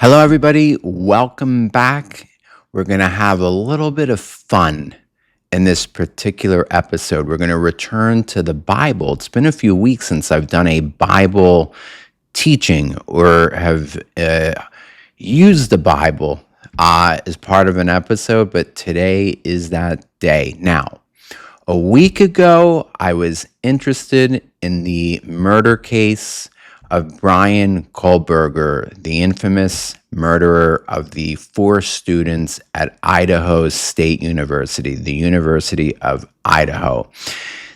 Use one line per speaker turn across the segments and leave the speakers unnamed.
Hello, everybody. Welcome back. We're going to have a little bit of fun in this particular episode. We're going to return to the Bible. It's been a few weeks since I've done a Bible teaching or have used the Bible as part of an episode, but today is that day. Now, a week ago, I was interested in the murder case of Brian Kohlberger, the infamous murderer of the 4 students at Idaho State University, the University of Idaho.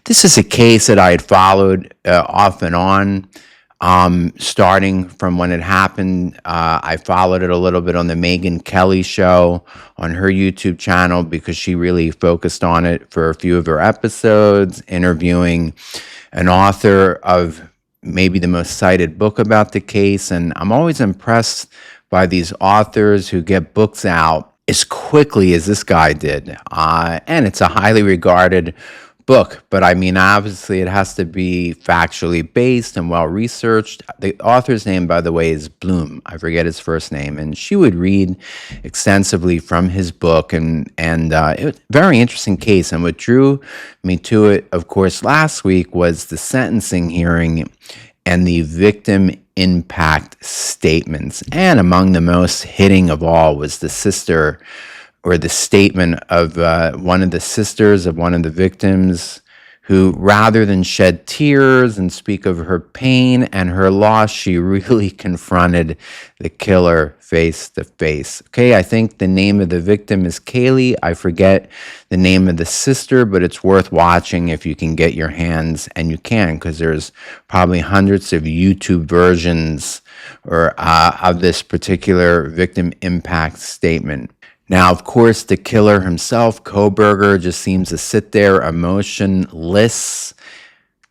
This is a case that I had followed off and on. Starting from when it happened, I followed it a little bit on the Megyn Kelly show on her YouTube channel because she really focused on it for a few of her episodes, interviewing an author of maybe the most cited book about the case. And I'm always impressed by these authors who get books out as quickly as this guy did. And it's a highly regarded book, but I mean, obviously it has to be factually based and well researched. The author's name, by the way, is Bloom. I forget his first name, and she would read extensively from his book, and it was a very interesting case. And what drew me to it, of course, last week was the sentencing hearing and the victim impact statements. And among the most hitting of all was the sister, or the statement of one of the sisters of one of the victims, who, rather than shed tears and speak of her pain and her loss, she really confronted the killer face to face. Okay, I think the name of the victim is Kaylee. I forget the name of the sister, but it's worth watching if you can get your hands, and you can, because there's probably hundreds of YouTube versions of this particular victim impact statement. Now, of course, the killer himself, Kohlberger, just seems to sit there emotionless,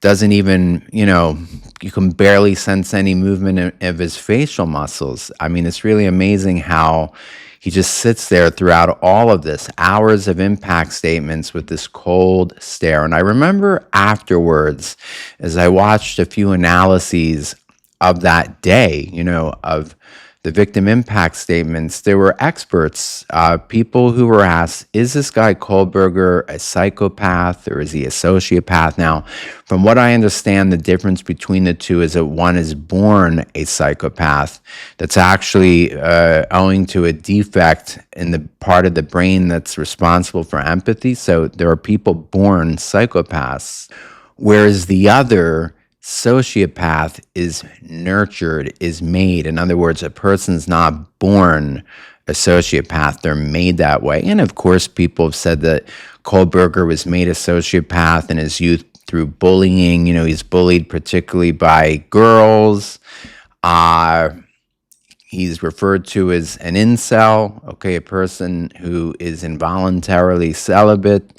doesn't even, you can barely sense any movement of his facial muscles. I mean, it's really amazing how he just sits there throughout all of this, hours of impact statements with this cold stare. And I remember afterwards, as I watched a few analyses of that day, of the victim impact statements, there were experts, people who were asked, is this guy Kohlberger a psychopath or is he a sociopath? Now, from what I understand, the difference between the two is that one is born a psychopath. That's actually owing to a defect in the part of the brain that's responsible for empathy. So there are people born psychopaths, whereas the other, sociopath, is nurtured, is made. In other words, a person's not born a sociopath, they're made that way. And of course, people have said that Kohlberger was made a sociopath in his youth through bullying. He's bullied particularly by girls. He's referred to as an incel, okay, a person who is involuntarily celibate.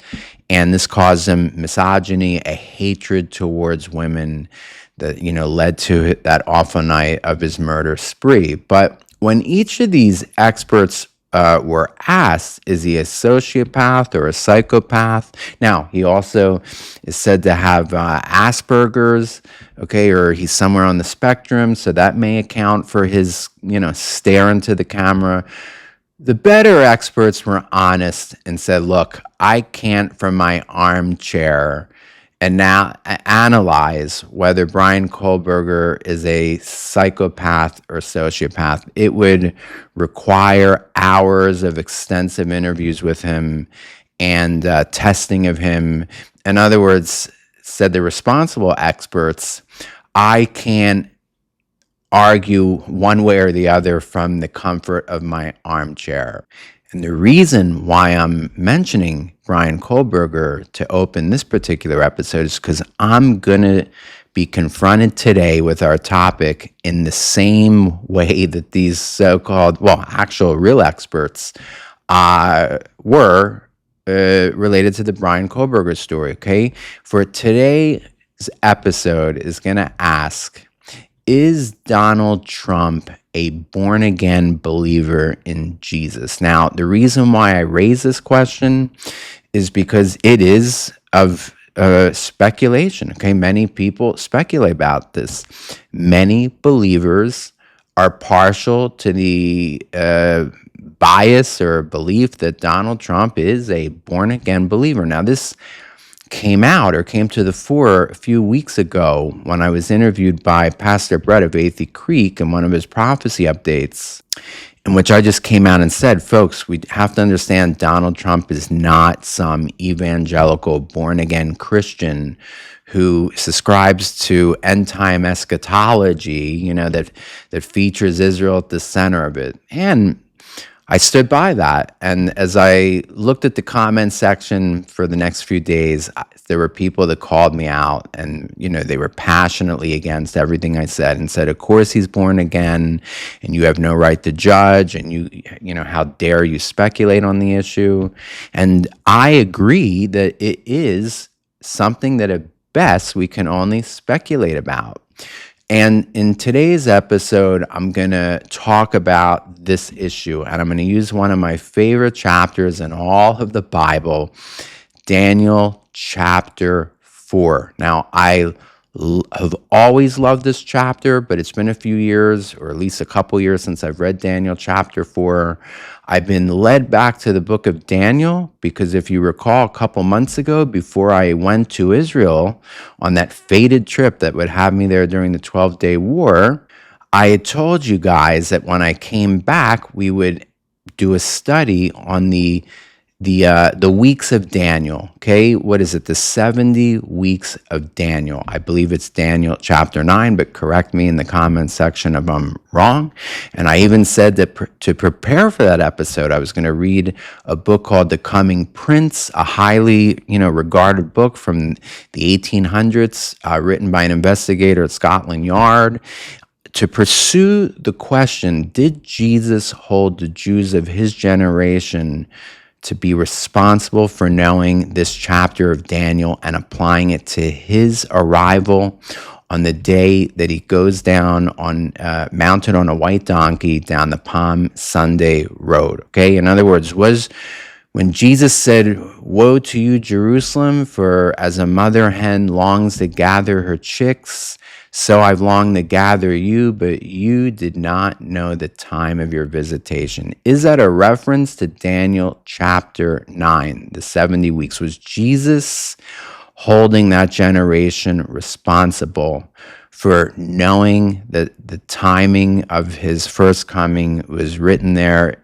And this caused him misogyny, a hatred towards women that, led to that awful night of his murder spree. But when each of these experts were asked, is he a sociopath or a psychopath? Now, he also is said to have Asperger's, okay, or he's somewhere on the spectrum, so that may account for his, stare into the camera. The better experts were honest and said, look, I can't from my armchair and now analyze whether Brian Kohlberger is a psychopath or sociopath. It would require hours of extensive interviews with him and testing of him. In other words, said the responsible experts, I can't argue one way or the other from the comfort of my armchair. And the reason why I'm mentioning Brian Kohlberger to open this particular episode is because I'm going to be confronted today with our topic in the same way that these so-called, actual real experts were related to the Brian Kohlberger story, okay? For today's episode is going to ask, is Donald Trump a born-again believer in Jesus? Now, the reason why I raise this question is because it is of speculation, okay? Many people speculate about this. Many believers are partial to the bias or belief that Donald Trump is a born-again believer. Now, this came to the fore a few weeks ago when I was interviewed by Pastor Brett of Athey Creek in one of his prophecy updates, in which I just came out and said, folks, we have to understand Donald Trump is not some evangelical born-again Christian who subscribes to end-time eschatology, that features Israel at the center of it. And I stood by that. And as I looked at the comment section for the next few days, there were people that called me out and, they were passionately against everything I said and said, of course he's born again and you have no right to judge and how dare you speculate on the issue. And I agree that it is something that at best we can only speculate about. And in today's episode, I'm going to talk about this issue, and I'm going to use one of my favorite chapters in all of the Bible, Daniel chapter 4. Now, I have always loved this chapter, but it's been a few years, or at least a couple years since I've read Daniel chapter 4. I've been led back to the book of Daniel because if you recall a couple months ago, before I went to Israel on that fated trip that would have me there during the 12-day war, I had told you guys that when I came back, we would do a study on the weeks of Daniel. Okay, what is it? The 70 weeks of Daniel. I believe it's Daniel chapter 9, but correct me in the comment section if I'm wrong. And I even said that to prepare for that episode, I was going to read a book called The Coming Prince, a highly regarded book from the 1800s, written by an investigator at Scotland Yard, to pursue the question, did Jesus hold the Jews of his generation to be responsible for knowing this chapter of Daniel and applying it to his arrival on the day that he goes down on mounted on a white donkey down the Palm Sunday road? Okay, in other words, was when Jesus said, "Woe to you, Jerusalem, for as a mother hen longs to gather her chicks, so I've longed to gather you, but you did not know the time of your visitation." Is that a reference to Daniel chapter 9, the 70 weeks? Was Jesus holding that generation responsible for knowing that the timing of his first coming was written there,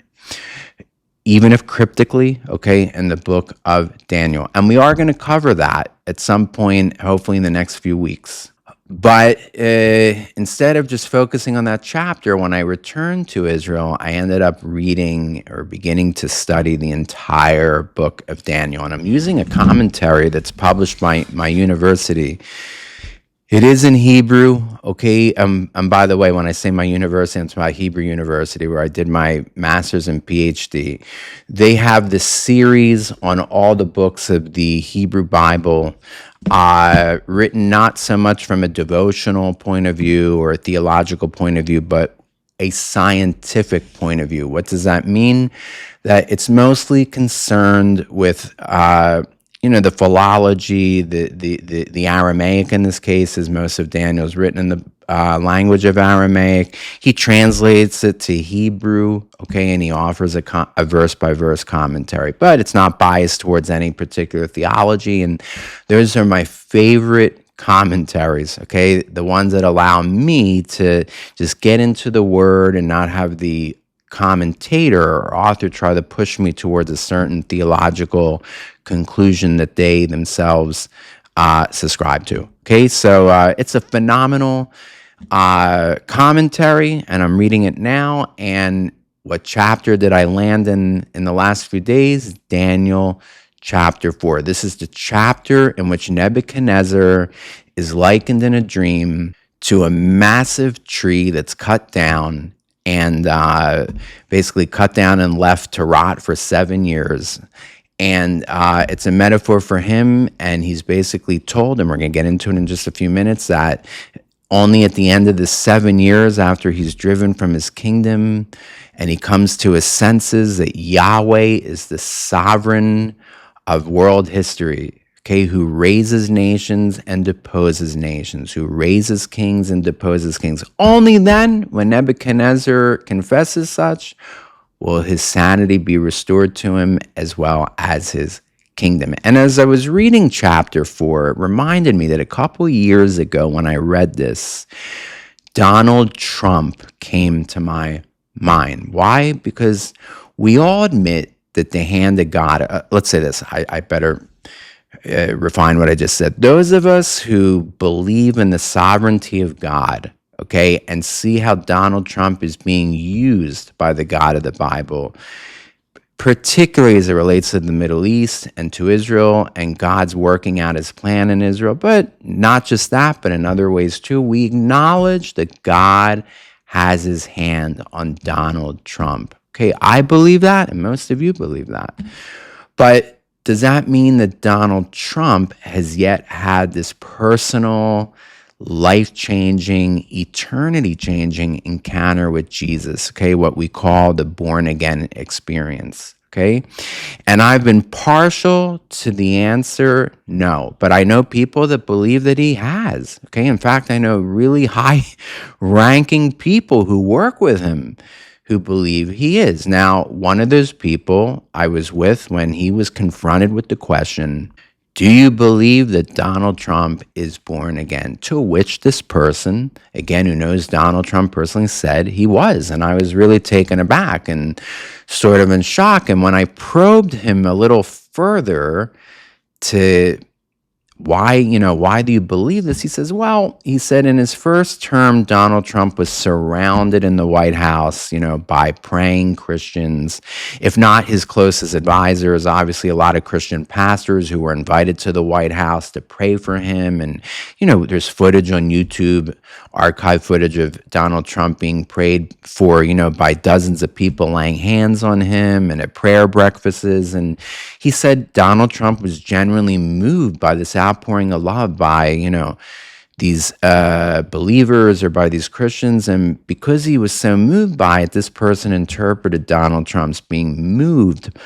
even if cryptically, okay, in the book of Daniel? And we are going to cover that at some point, hopefully in the next few weeks. But instead of just focusing on that chapter, when I returned to Israel, I ended up reading or beginning to study the entire book of Daniel. And I'm using a commentary that's published by my university. It is in Hebrew, okay? And by the way, when I say my university, it's my Hebrew university where I did my master's and PhD. They have this series on all the books of the Hebrew Bible, written not so much from a devotional point of view or a theological point of view, but a scientific point of view. What does that mean? That it's mostly concerned with the philology, the Aramaic in this case, as most of Daniel is written in the language of Aramaic. He translates it to Hebrew, okay, and he offers a verse-by-verse commentary. But it's not biased towards any particular theology, and those are my favorite commentaries, okay, the ones that allow me to just get into the word and not have the commentator or author try to push me towards a certain theological conclusion that they themselves subscribe to. Okay, so it's a phenomenal commentary, and I'm reading it now. And what chapter did I land in the last few days? Daniel chapter 4. This is the chapter in which Nebuchadnezzar is likened in a dream to a massive tree that's cut down and basically cut down and left to rot for 7 years. And it's a metaphor for him, and he's basically told, and we're going to get into it in just a few minutes, that only at the end of the 7 years after he's driven from his kingdom and he comes to his senses that Yahweh is the sovereign of world history. okay, who raises nations and deposes nations, who raises kings and deposes kings. Only then, when Nebuchadnezzar confesses such, will his sanity be restored to him as well as his kingdom. And as I was reading chapter 4, it reminded me that a couple years ago when I read this, Donald Trump came to my mind. Why? Because we all admit that the hand of God, let's say this, I better refine what I just said. Those of us who believe in the sovereignty of God, okay, and see how Donald Trump is being used by the God of the Bible, particularly as it relates to the Middle East and to Israel, and God's working out his plan in Israel. But not just that, but in other ways too, we acknowledge that God has his hand on Donald Trump. Okay, I believe that, and most of you believe that. But does that mean that Donald Trump has yet had this personal, life-changing, eternity-changing encounter with Jesus, okay, what we call the born-again experience, okay? And I've been partial to the answer, no, but I know people that believe that he has, okay? In fact, I know really high-ranking people who work with him who believe he is. Now, one of those people I was with when he was confronted with the question, do you believe that Donald Trump is born again? To which this person, again, who knows Donald Trump personally, said he was. And I was really taken aback and sort of in shock. And when I probed him a little further to why do you believe this? He says, well, he said in his first term, Donald Trump was surrounded in the White House, by praying Christians, if not his closest advisors, obviously a lot of Christian pastors who were invited to the White House to pray for him. And, there's footage on YouTube, archive footage of Donald Trump being prayed for, by dozens of people laying hands on him and at prayer breakfasts. And he said Donald Trump was genuinely moved by this outpouring of love by, these believers or by these Christians. And because he was so moved by it, this person interpreted Donald Trump's being moved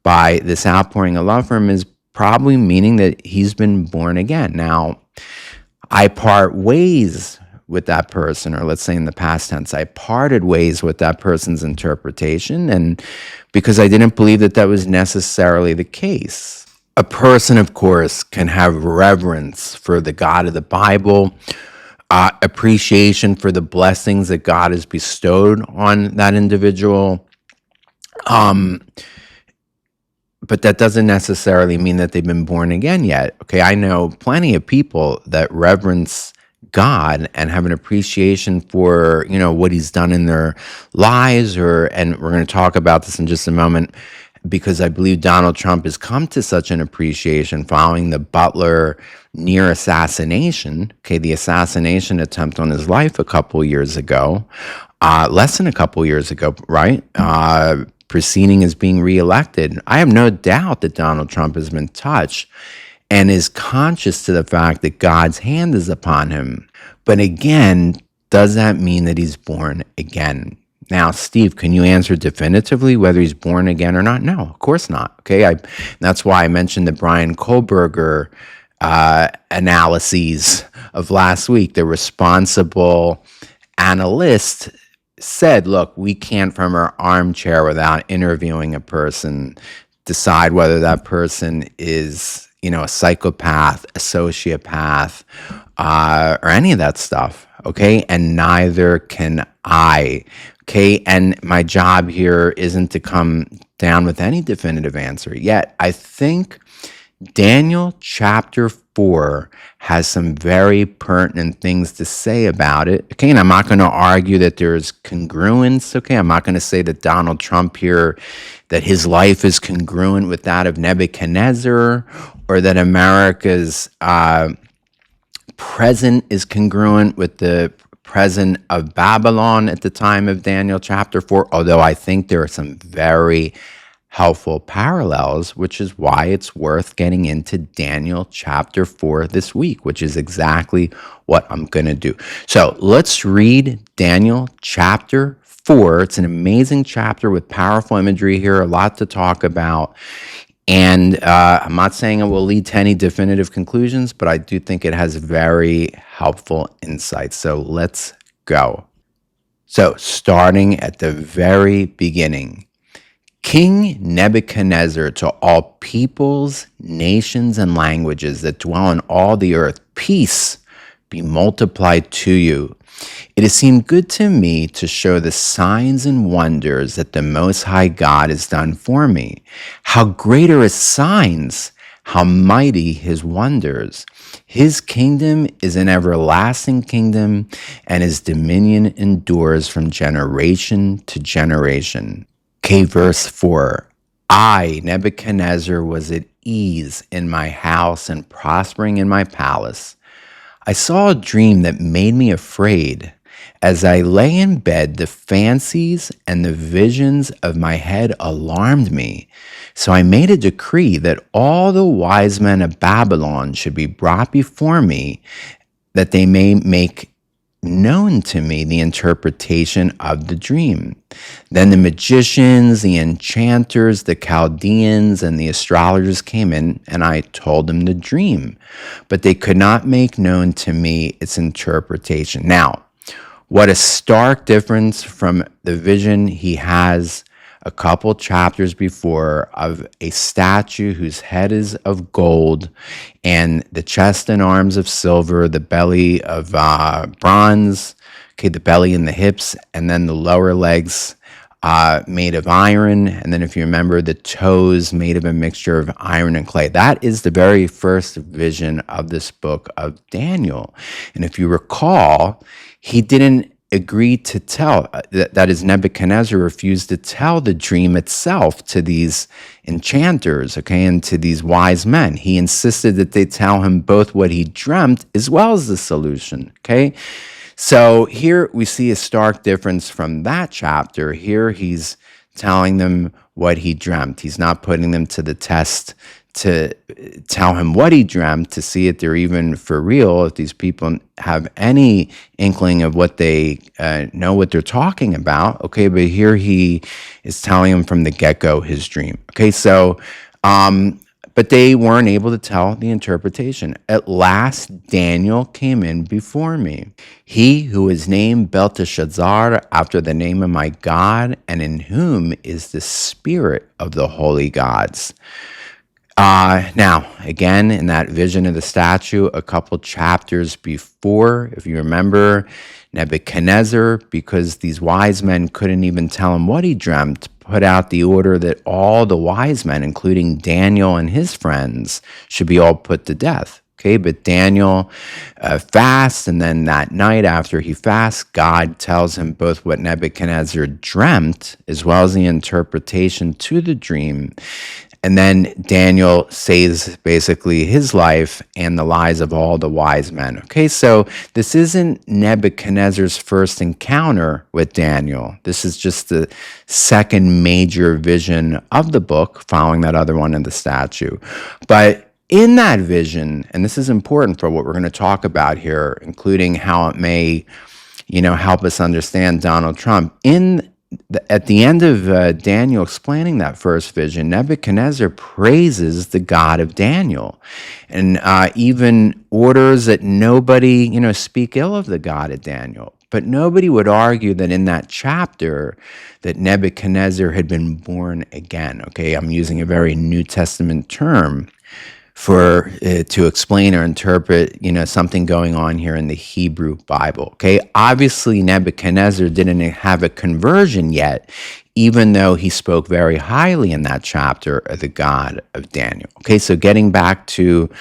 by this outpouring of love for him as probably meaning that he's been born again. Now, I part ways with that person, or let's say in the past tense, I parted ways with that person's interpretation, and because I didn't believe that that was necessarily the case. A person, of course, can have reverence for the God of the Bible, appreciation for the blessings that God has bestowed on that individual, but that doesn't necessarily mean that they've been born again yet. Okay, I know plenty of people that reverence God and have an appreciation for, what he's done in their lives, and we're going to talk about this in just a moment, because I believe Donald Trump has come to such an appreciation following the Butler near assassination, okay, the assassination attempt on his life a couple years ago, less than a couple years ago, right? Preceding his being reelected. I have no doubt that Donald Trump has been touched and is conscious to the fact that God's hand is upon him. But again, does that mean that he's born again? Now, Steve, can you answer definitively whether he's born again or not? No, of course not. Okay, that's why I mentioned the Brian Kohlberger analyses of last week. The responsible analyst said, look, we can't from our armchair without interviewing a person decide whether that person is, a psychopath, a sociopath, or any of that stuff, okay? And neither can I, okay? And my job here isn't to come down with any definitive answer. Yet, I think Daniel chapter 4 has some very pertinent things to say about it. Okay, and I'm not going to argue that there's congruence. Okay, I'm not going to say that Donald Trump here, that his life is congruent with that of Nebuchadnezzar, or that America's present is congruent with the present of Babylon at the time of Daniel chapter 4, although I think there are some very helpful parallels, which is why it's worth getting into Daniel chapter 4 this week, which is exactly what I'm going to do. So let's read Daniel chapter 4. It's an amazing chapter with powerful imagery here, a lot to talk about. And I'm not saying it will lead to any definitive conclusions, but I do think it has very helpful insights. So let's go. So, starting at the very beginning, King Nebuchadnezzar, to all peoples, nations, and languages that dwell on all the earth, peace be multiplied to you. It has seemed good to me to show the signs and wonders that the Most High God has done for me. How great are his signs, how mighty his wonders. His kingdom is an everlasting kingdom, and his dominion endures from generation to generation. Okay, verse 4. I, Nebuchadnezzar, was at ease in my house and prospering in my palace. I saw a dream that made me afraid. As I lay in bed, the fancies and the visions of my head alarmed me. So I made a decree that all the wise men of Babylon should be brought before me, that they may make known to me the interpretation of the dream. Then the magicians, the enchanters, the Chaldeans, and the astrologers came in, and I told them the dream, but they could not make known to me its interpretation. Now, what a stark difference from the vision he has a couple chapters before of a statue whose head is of gold and the chest and arms of silver, the belly of bronze, okay, the belly and the hips, and then the lower legs made of iron. And then if you remember, the toes made of a mixture of iron and clay. That is the very first vision of this book of Daniel. And if you recall, he didn't agree to tell, that is, Nebuchadnezzar refused to tell the dream itself to these enchanters, okay, and to these wise men. He insisted that they tell him both what he dreamt as well as the solution, okay? So here we see a stark difference from that chapter. Here he's telling them what he dreamt. He's not putting them to the test to tell him what he dreamt, to see if they're even for real, if these people have any inkling of what they know what they're talking about. Okay, but here he is telling him from the get-go his dream. Okay, so but they weren't able to tell the interpretation. At last, Daniel came in before me. He who is named Belteshazzar, after the name of my God, and in whom is the spirit of the holy gods. Now, again, in that vision of the statue, a couple chapters before, if you remember, Nebuchadnezzar, because these wise men couldn't even tell him what he dreamt, put out the order that all the wise men, including Daniel and his friends, should be all put to death. Okay, but Daniel fasts, and then that night after he fasts, God tells him both what Nebuchadnezzar dreamt as well as the interpretation to the dream. And then Daniel saves basically his life and the lives of all the wise men. Okay, so this isn't Nebuchadnezzar's first encounter with Daniel. This is just the second major vision of the book, following that other one in the statue. But in that vision, and this is important for what we're going to talk about here, including how it may, help us understand Donald Trump, at the end of Daniel explaining that first vision, Nebuchadnezzar praises the God of Daniel and even orders that nobody, speak ill of the God of Daniel. But nobody would argue that in that chapter that Nebuchadnezzar had been born again. Okay, I'm using a very New Testament term for to explain or interpret, something going on here in the Hebrew Bible. Okay, obviously Nebuchadnezzar didn't have a conversion yet, even though he spoke very highly in that chapter of the God of Daniel. Okay, so getting back to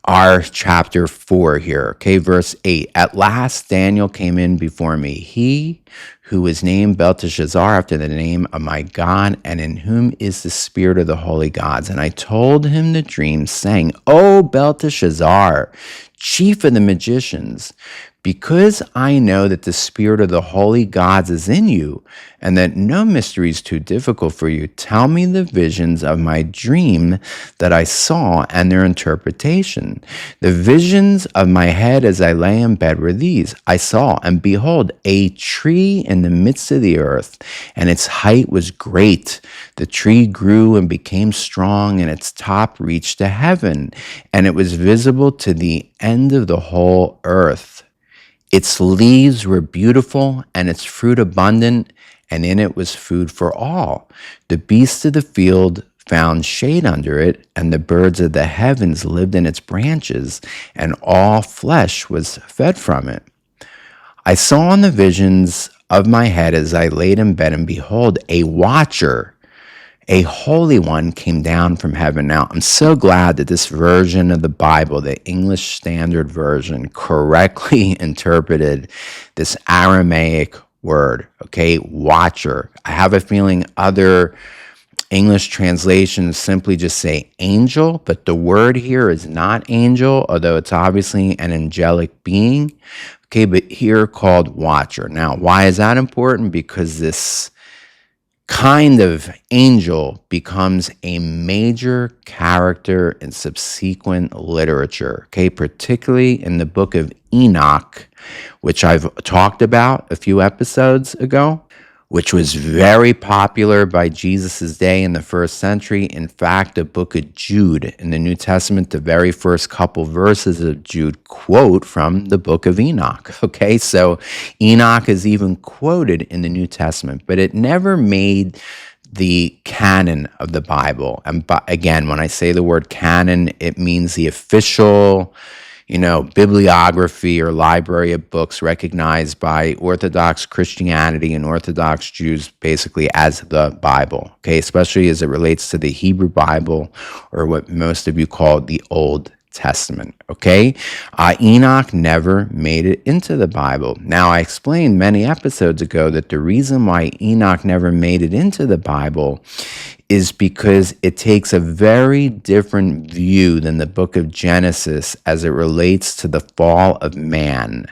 our chapter 4 here, okay, verse 8. At last Daniel came in before me, he who is named Belteshazzar, after the name of my God, and in whom is the spirit of the holy gods. And I told him the dream, saying, O Belteshazzar, chief of the magicians, Because I know that the spirit of the holy gods is in you, and that no mystery is too difficult for you, tell me the visions of my dream that I saw and their interpretation. The visions of my head as I lay in bed were these: I saw, and behold, a tree in the midst of the earth, and its height was great. The tree grew and became strong, and its top reached to heaven, and it was visible to the end of the whole earth. Its leaves were beautiful, and its fruit abundant, and in it was food for all. The beasts of the field found shade under it, and the birds of the heavens lived in its branches, and all flesh was fed from it. I saw in the visions of my head as I laid in bed, and behold, a watcher, a holy one, came down from heaven. Now, I'm so glad that this version of the Bible, the English Standard Version, correctly interpreted this Aramaic word, okay, watcher. I have a feeling other English translations simply just say angel, but the word here is not angel, although it's obviously an angelic being, okay, but here called watcher. Now, why is that important? Because this kind of angel becomes a major character in subsequent literature, okay, particularly in the book of Enoch, which I've talked about a few episodes ago, which was very popular by Jesus' day in the first century. In fact, the book of Jude in the New Testament, the very first couple verses of Jude quote from the book of Enoch. Okay, so Enoch is even quoted in the New Testament, but it never made the canon of the Bible. And again, when I say the word canon, it means the official, bibliography or library of books recognized by Orthodox Christianity and Orthodox Jews basically as the Bible, okay, especially as it relates to the Hebrew Bible, or what most of you call the Old Testament, okay? Enoch never made it into the Bible. Now, I explained many episodes ago that the reason why Enoch never made it into the Bible is because it takes a very different view than the book of Genesis as it relates to the fall of man.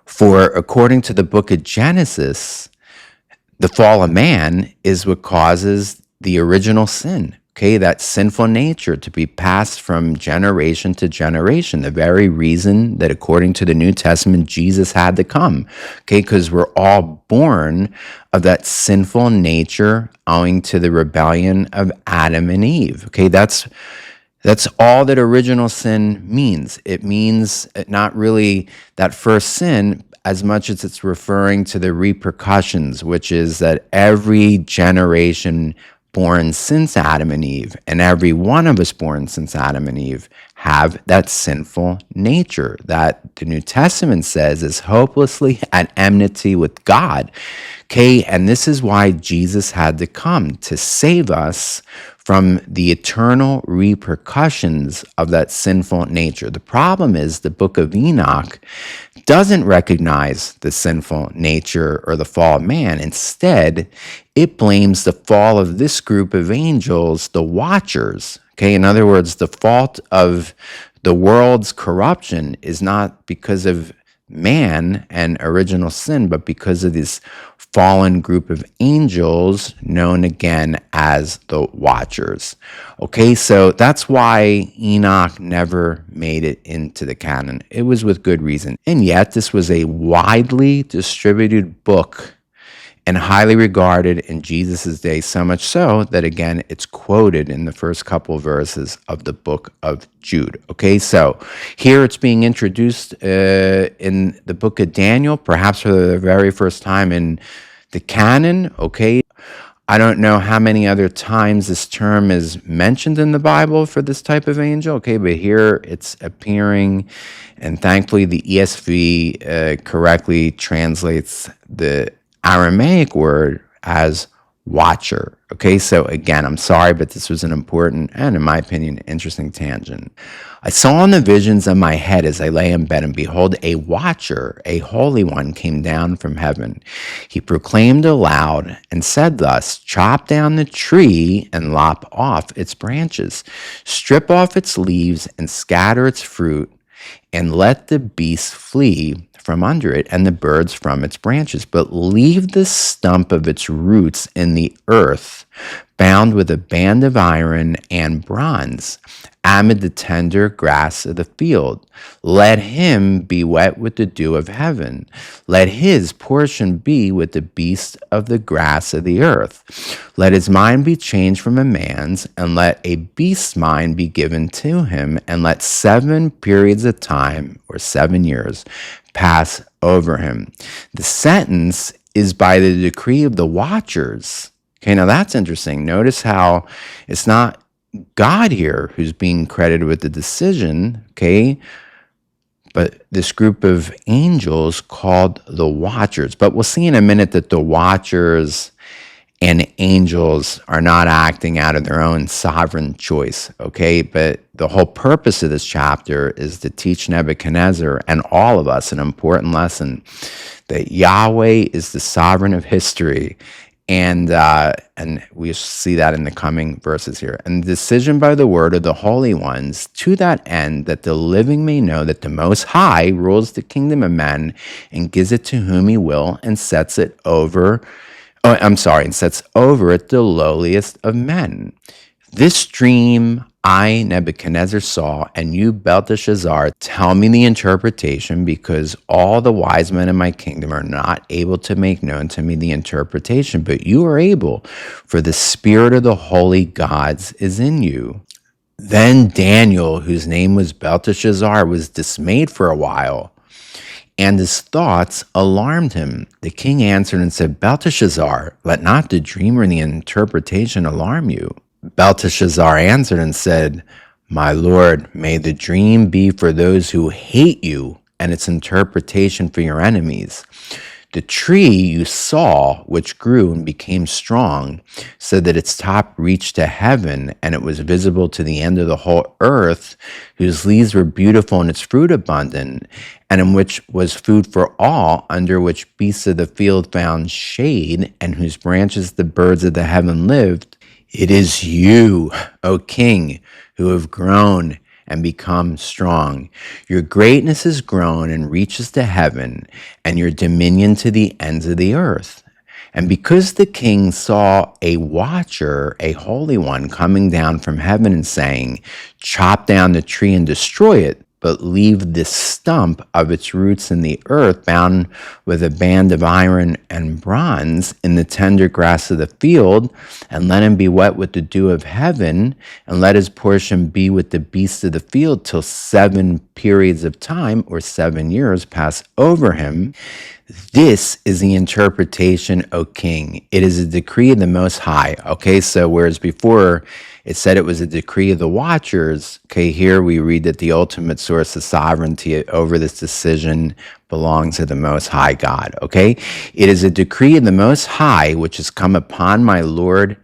For according to the book of Genesis, the fall of man is what causes the original sin, okay, that sinful nature to be passed from generation to generation. The very reason that according to the New Testament, Jesus had to come, okay, because we're all born of that sinful nature owing to the rebellion of Adam and Eve, okay, that's all that original sin means. It means not really that first sin as much as it's referring to the repercussions, which is that every generation born since Adam and Eve, and every one of us born since Adam and Eve, have that sinful nature that the New Testament says is hopelessly at enmity with God. Okay, and this is why Jesus had to come, to save us from the eternal repercussions of that sinful nature. The problem is the book of Enoch doesn't recognize the sinful nature or the fall of man. Instead, it blames the fall of this group of angels, the watchers. Okay, in other words, the fault of the world's corruption is not because of man and original sin, but because of this fallen group of angels known again as the Watchers. Okay, so that's why Enoch never made it into the canon. It was with good reason. And yet, this was a widely distributed book and highly regarded in Jesus' day, so much so that, again, it's quoted in the first couple of verses of the book of Jude. Okay, so here it's being introduced in the book of Daniel, perhaps for the very first time in the canon. Okay, I don't know how many other times this term is mentioned in the Bible for this type of angel, okay, but here it's appearing, and thankfully the ESV correctly translates the Aramaic word as watcher. Okay, so again, I'm sorry, but this was an important and, in my opinion, interesting tangent. I saw in the visions of my head as I lay in bed, and behold, a watcher, a holy one, came down from heaven. He proclaimed aloud and said thus, chop down the tree and lop off its branches, strip off its leaves and scatter its fruit, and let the beasts flee from under it and the birds from its branches, but leave the stump of its roots in the earth, bound with a band of iron and bronze, amid the tender grass of the field. Let him be wet with the dew of heaven. Let his portion be with the beasts of the grass of the earth. Let his mind be changed from a man's, and let a beast's mind be given to him, and let 7 periods of time, or 7 years, pass over him. The sentence is by the decree of the watchers. Okay, now that's interesting. Notice how it's not God here who's being credited with the decision, okay, but this group of angels called the watchers. But we'll see in a minute that the watchers and angels are not acting out of their own sovereign choice, okay? But the whole purpose of this chapter is to teach Nebuchadnezzar and all of us an important lesson that Yahweh is the sovereign of history. And we see that in the coming verses here. And the decision by the word of the holy ones, to that end, that the living may know that the Most High rules the kingdom of men and gives it to whom he will, and sets over it the lowliest of men. This dream I, Nebuchadnezzar, saw, and you, Belteshazzar, tell me the interpretation, because all the wise men in my kingdom are not able to make known to me the interpretation, but you are able, for the spirit of the holy gods is in you. Then Daniel, whose name was Belteshazzar, was dismayed for a while, and his thoughts alarmed him. The king answered and said, Belteshazzar, let not the dream or the interpretation alarm you. Belteshazzar answered and said, my lord, may the dream be for those who hate you, and its interpretation for your enemies. The tree you saw, which grew and became strong, so that its top reached to heaven, and it was visible to the end of the whole earth, whose leaves were beautiful and its fruit abundant, and in which was food for all, under which beasts of the field found shade, and whose branches the birds of the heaven lived. It is you, O king, who have grown and become strong. Your greatness has grown and reaches to heaven, and your dominion to the ends of the earth. And because the king saw a watcher, a holy one, coming down from heaven and saying, chop down the tree and destroy it, but leave the stump of its roots in the earth, bound with a band of iron and bronze in the tender grass of the field, and let him be wet with the dew of heaven, and let his portion be with the beasts of the field till 7 periods of time, or 7 years, pass over him. This is the interpretation, O king. It is a decree of the Most High. Okay, so whereas before it said it was a decree of the watchers, okay, here we read that the ultimate source of sovereignty over this decision belongs to the Most High God, okay? It is a decree of the Most High which has come upon my Lord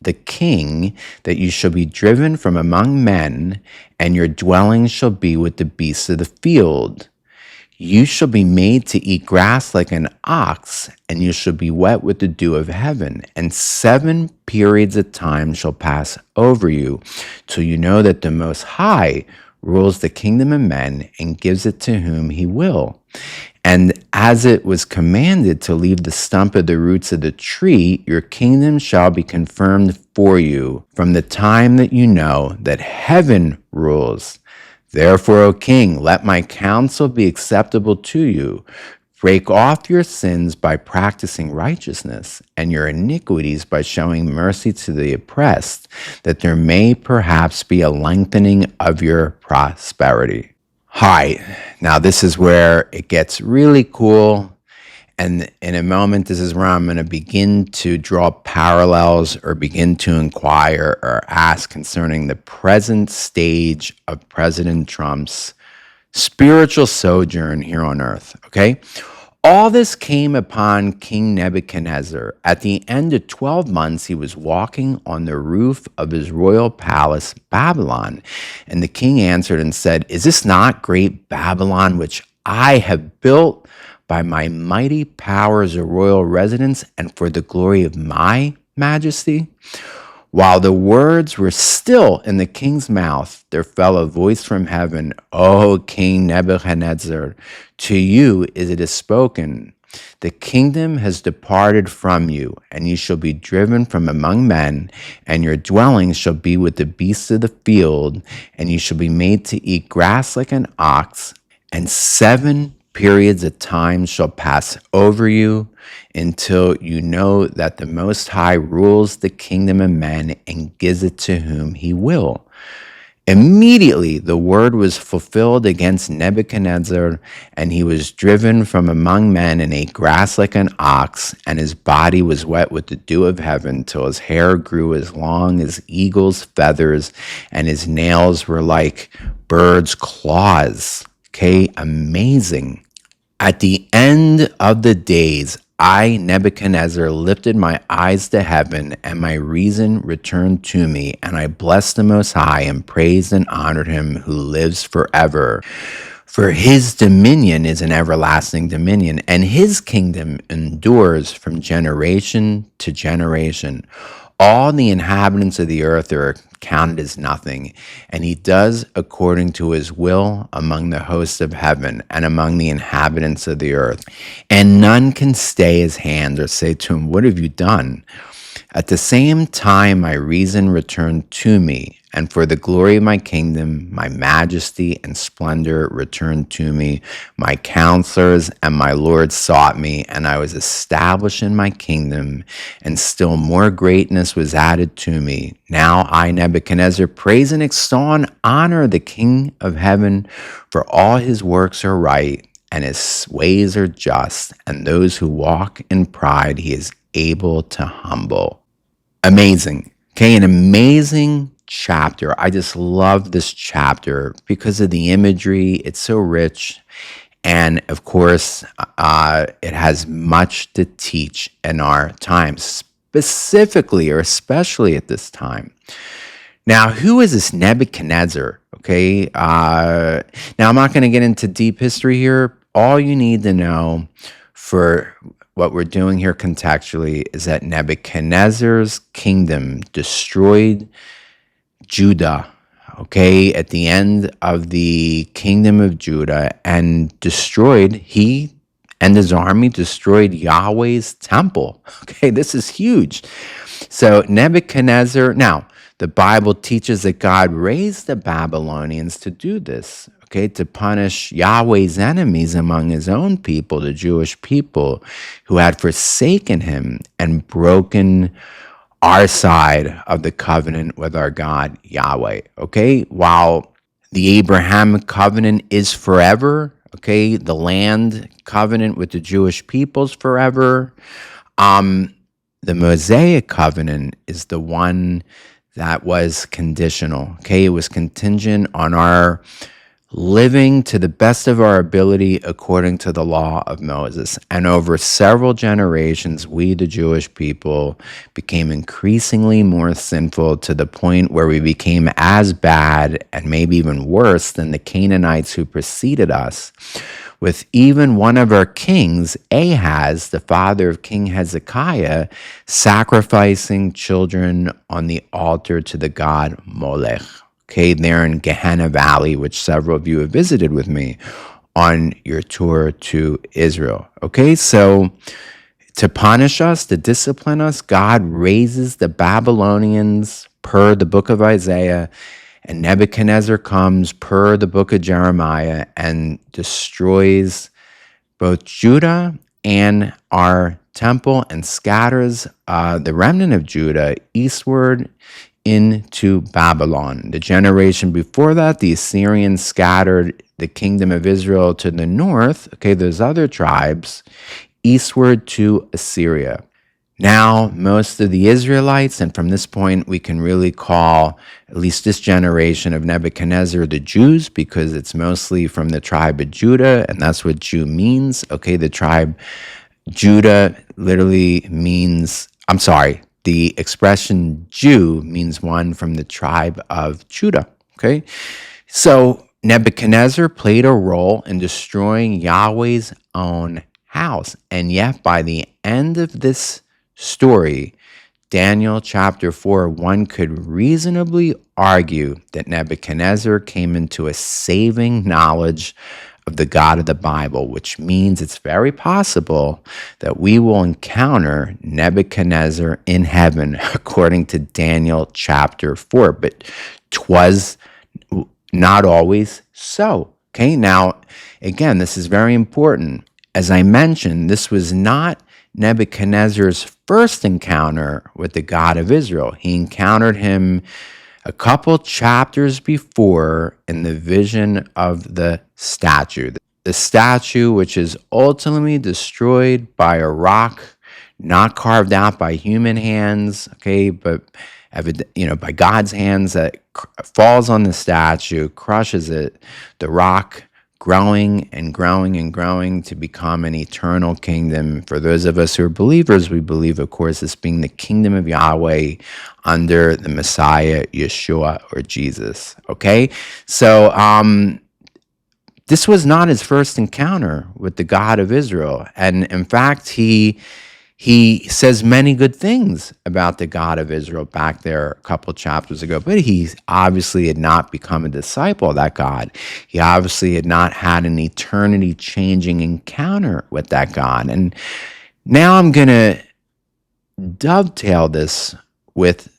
the king, that you shall be driven from among men, and your dwelling shall be with the beasts of the field. You shall be made to eat grass like an ox, and you shall be wet with the dew of heaven, and 7 periods of time shall pass over you, till you know that the Most High rules the kingdom of men and gives it to whom he will. And as it was commanded to leave the stump of the roots of the tree, your kingdom shall be confirmed for you from the time that you know that heaven rules. Therefore, O king, let my counsel be acceptable to you. Break off your sins by practicing righteousness, and your iniquities by showing mercy to the oppressed, that there may perhaps be a lengthening of your prosperity. Hi, now this is where it gets really cool. And in a moment, this is where I'm going to begin to draw parallels or begin to inquire or ask concerning the present stage of President Trump's spiritual sojourn here on earth, okay? All this came upon King Nebuchadnezzar. At the end of 12 months, he was walking on the roof of his royal palace, Babylon. And the king answered and said, is this not great Babylon, which I have built by my mighty power as a royal residence and for the glory of my majesty? While the words were still in the king's mouth, there fell a voice from heaven, O King Nebuchadnezzar, to you it is spoken. The kingdom has departed from you, and you shall be driven from among men, and your dwelling shall be with the beasts of the field, and you shall be made to eat grass like an ox, and 7 periods of time shall pass over you until you know that the Most High rules the kingdom of men and gives it to whom he will. Immediately the word was fulfilled against Nebuchadnezzar, and he was driven from among men and ate grass like an ox, and his body was wet with the dew of heaven till his hair grew as long as eagle's feathers, and his nails were like birds' claws. Okay, amazing. At the end of the days, I, Nebuchadnezzar, lifted my eyes to heaven, and my reason returned to me, and I blessed the Most High, and praised and honored him who lives forever. For his dominion is an everlasting dominion, and his kingdom endures from generation to generation. All the inhabitants of the earth are counted as nothing, and he does according to his will among the hosts of heaven and among the inhabitants of the earth. And none can stay his hand or say to him, What have you done? At the same time, my reason returned to me, and for the glory of my kingdom, my majesty and splendor returned to me. My counselors and my lords sought me, and I was established in my kingdom, and still more greatness was added to me. Now I, Nebuchadnezzar, praise and extol and honor the King of heaven, for all his works are right, and his ways are just, and those who walk in pride he is able to humble. Amazing. Okay, an amazing chapter. I just love this chapter because of the imagery. It's so rich. And of course, it has much to teach in our time, specifically or especially at this time. Now, who is this Nebuchadnezzar? Okay, now I'm not going to get into deep history here. All you need to know for what we're doing here contextually is that Nebuchadnezzar's kingdom destroyed Judah, okay, at the end of the kingdom of Judah, and he and his army destroyed Yahweh's temple. Okay, this is huge. So Nebuchadnezzar, now, the Bible teaches that God raised the Babylonians to do this, okay, to punish Yahweh's enemies among his own people, the Jewish people who had forsaken him and broken our side of the covenant with our God, Yahweh, okay? While the Abrahamic covenant is forever, okay, the land covenant with the Jewish peoples forever, the Mosaic covenant is the one that was conditional, okay? It was contingent on our living to the best of our ability according to the law of Moses. And over several generations, we, the Jewish people, became increasingly more sinful to the point where we became as bad and maybe even worse than the Canaanites who preceded us, with even one of our kings, Ahaz, the father of King Hezekiah, sacrificing children on the altar to the god Molech. Okay, there in Gehenna Valley, which several of you have visited with me on your tour to Israel. Okay, so to punish us, to discipline us, God raises the Babylonians per the book of Isaiah, and Nebuchadnezzar comes per the book of Jeremiah and destroys both Judah and our temple and scatters the remnant of Judah eastward into Babylon. The generation before that, the Assyrians scattered the kingdom of Israel to the north, okay, those other tribes, eastward to Assyria. Now, most of the Israelites, and from this point, we can really call at least this generation of Nebuchadnezzar the Jews, because it's mostly from the tribe of Judah, and that's what Jew means. Okay, the tribe Judah literally means, the expression Jew means one from the tribe of Judah. Okay, so Nebuchadnezzar played a role in destroying Yahweh's own house, and yet by the end of this story, Daniel chapter 4, one could reasonably argue that Nebuchadnezzar came into a saving knowledge of the God of the Bible, which means it's very possible that we will encounter Nebuchadnezzar in heaven, according to Daniel chapter 4. But 'twas not always so. Okay, now, again, this is very important. As I mentioned, this was not Nebuchadnezzar's first encounter with the God of Israel. He encountered him a couple chapters before in the vision of the statue. The statue, which is ultimately destroyed by a rock, not carved out by human hands, okay, but by God's hands, that falls on the statue, crushes it, the rock growing and growing and growing to become an eternal kingdom. For those of us who are believers, we believe, of course, this being the kingdom of Yahweh under the Messiah, Yeshua, or Jesus. Okay? So, this was not his first encounter with the God of Israel. And in fact, he says many good things about the God of Israel back there a couple chapters ago, but he obviously had not become a disciple of that God. He obviously had not had an eternity-changing encounter with that God. And now I'm going to dovetail this with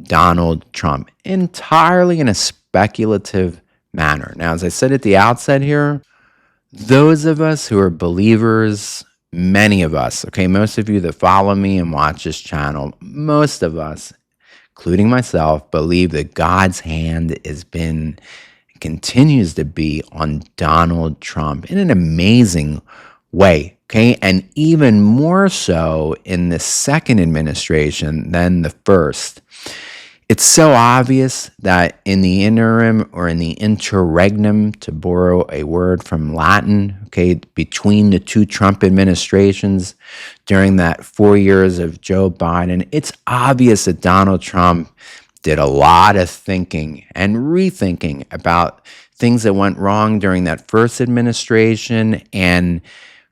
Donald Trump entirely in a speculative manner. Now, as I said at the outset here, those of us who are believers, many of us, okay, most of you that follow me and watch this channel, most of us, including myself, believe that God's hand has been, continues to be on Donald Trump in an amazing way, okay? And even more so in the second administration than the first. It's so obvious that in the interim, or in the interregnum, to borrow a word from Latin, okay, between the two Trump administrations during that 4 years of Joe Biden, it's obvious that Donald Trump did a lot of thinking and rethinking about things that went wrong during that first administration, and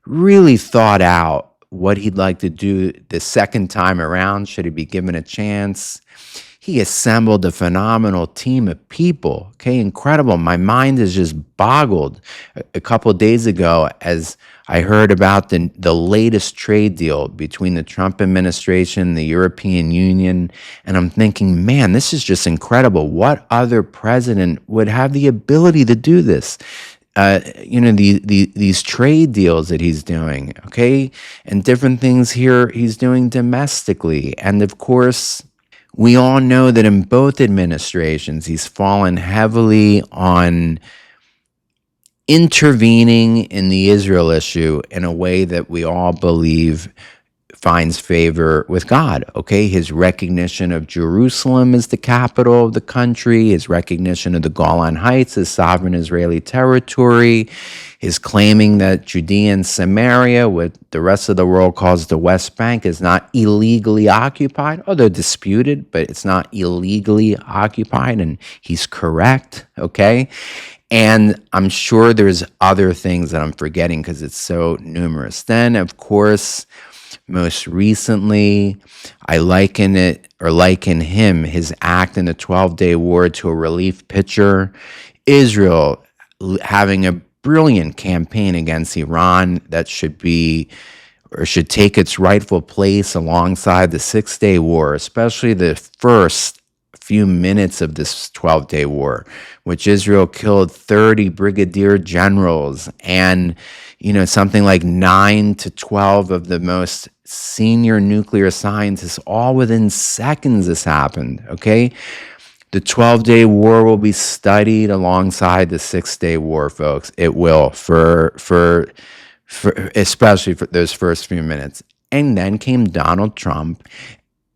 really thought out what he'd like to do the second time around, should he be given a chance. He assembled a phenomenal team of people, okay, incredible. My mind is just boggled a couple of days ago as I heard about the latest trade deal between the Trump administration and the European Union, and I'm thinking, man, this is just incredible. What other president would have the ability to do this? These trade deals that he's doing, okay, and different things here he's doing domestically. And of course, we all know that in both administrations, he's fallen heavily on intervening in the Israel issue in a way that we all believe finds favor with God, okay? His recognition of Jerusalem as the capital of the country, his recognition of the Golan Heights as sovereign Israeli territory, his claiming that Judea and Samaria, what the rest of the world calls the West Bank, is not illegally occupied, although disputed, but it's not illegally occupied, and he's correct, okay? And I'm sure there's other things that I'm forgetting because it's so numerous. Then, of course, most recently, I liken him, his act in the 12-day war, to a relief pitcher. Israel having a brilliant campaign against Iran that should take its rightful place alongside the 6-day war, especially the first few minutes of this 12-day war, which Israel killed 30 brigadier generals and something like 9 to 12 of the most senior nuclear scientists, all within seconds this happened, okay? The 12-day war will be studied alongside the 6-day war, folks. It will, for especially for those first few minutes. And then came Donald Trump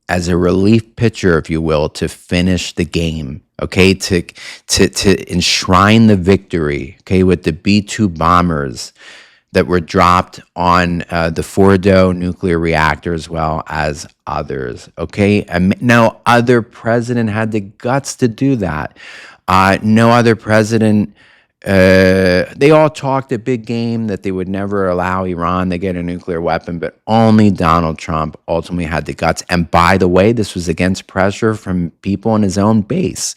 as a relief pitcher, if you will, to finish the game, okay, to enshrine the victory, okay, with the B-2 bombers that were dropped on the Fordo nuclear reactor, as well as others, okay? No other president had the guts to do that. No other president They all talked a big game that they would never allow Iran to get a nuclear weapon, but only Donald Trump ultimately had the guts. And by the way, this was against pressure from people in his own base,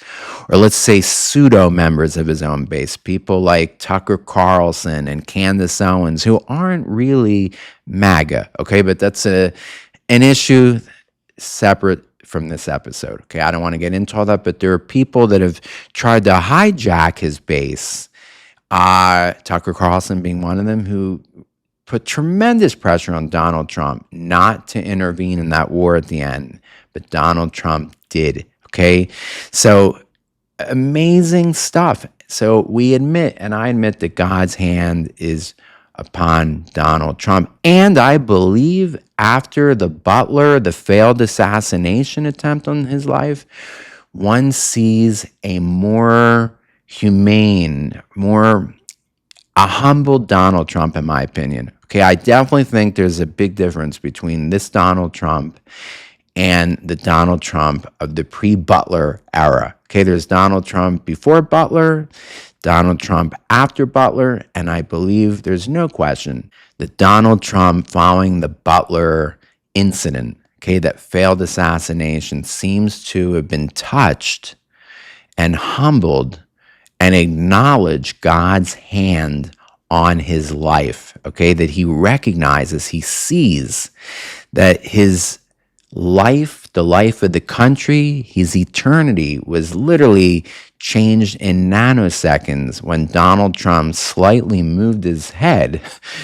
or let's say pseudo members of his own base, people like Tucker Carlson and Candace Owens, who aren't really MAGA. Okay, but that's an issue separate from this episode. Okay, I don't want to get into all that, but there are people that have tried to hijack his base. Tucker Carlson being one of them, who put tremendous pressure on Donald Trump not to intervene in that war at the end, but Donald Trump did. Okay, so amazing stuff. So we admit, and I admit, that God's hand is upon Donald Trump. And I believe after the failed assassination attempt on his life, one sees a more humane, a humble Donald Trump, in my opinion. Okay, I definitely think there's a big difference between this Donald Trump and the Donald Trump of the pre-Butler era. Okay, there's Donald Trump before Butler, Donald Trump after Butler, and I believe there's no question that Donald Trump following the Butler incident, okay, that failed assassination, seems to have been touched and humbled and acknowledged God's hand on his life, okay, that he recognizes, he sees that his life, the life of the country, his eternity was literally changed in nanoseconds when Donald Trump slightly moved his head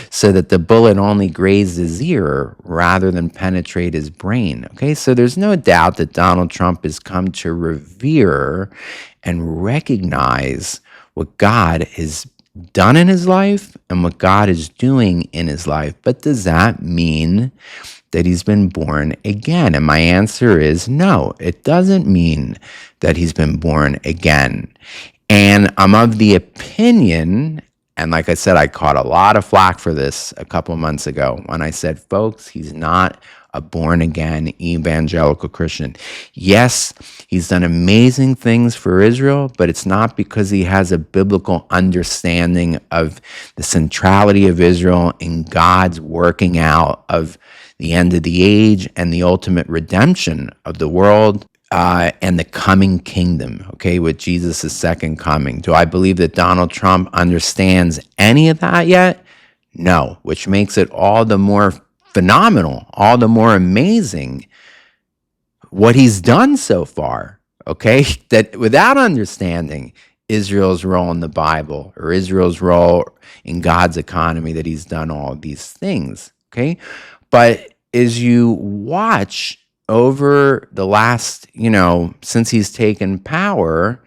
so that the bullet only grazed his ear rather than penetrate his brain. Okay, so there's no doubt that Donald Trump has come to revere and recognize what God has done in his life and what God is doing in his life. But does that mean that he's been born again? And my answer is no, it doesn't mean that he's been born again. And I'm of the opinion, and like I said, I caught a lot of flack for this a couple months ago when I said, folks, he's not a born-again evangelical Christian. Yes, he's done amazing things for Israel, but it's not because he has a biblical understanding of the centrality of Israel in God's working out of the end of the age and the ultimate redemption of the world and the coming kingdom, okay, with Jesus' second coming. Do I believe that Donald Trump understands any of that yet? No, which makes it all the more phenomenal, all the more amazing what he's done so far, okay? That without understanding Israel's role in the Bible or Israel's role in God's economy, that he's done all of these things, okay? But as you watch over the last, since he's taken power,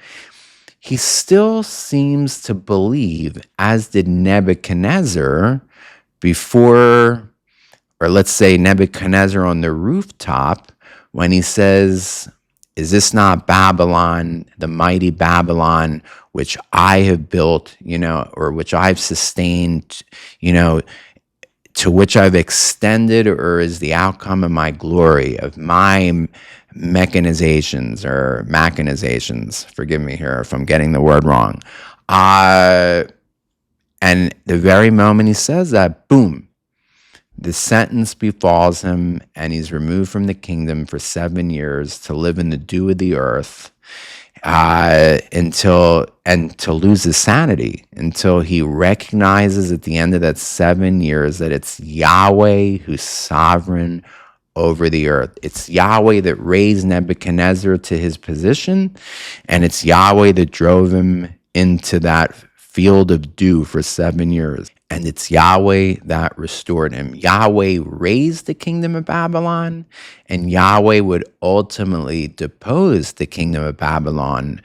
he still seems to believe, as did Nebuchadnezzar before, or let's say Nebuchadnezzar on the rooftop, when he says, is this not Babylon, the mighty Babylon, which I have built, or which I've sustained, to which I've extended, or is the outcome of my glory, of my mechanizations or machinations. Forgive me here if I'm getting the word wrong. And the very moment he says that, boom, the sentence befalls him, and he's removed from the kingdom for 7 years to live in the dew of the earth, to lose his sanity, until he recognizes at the end of that 7 years that it's Yahweh who's sovereign over the earth. It's Yahweh that raised Nebuchadnezzar to his position, and it's Yahweh that drove him into that field of dew for 7 years. And it's Yahweh that restored him. Yahweh raised the kingdom of Babylon, and Yahweh would ultimately depose the kingdom of Babylon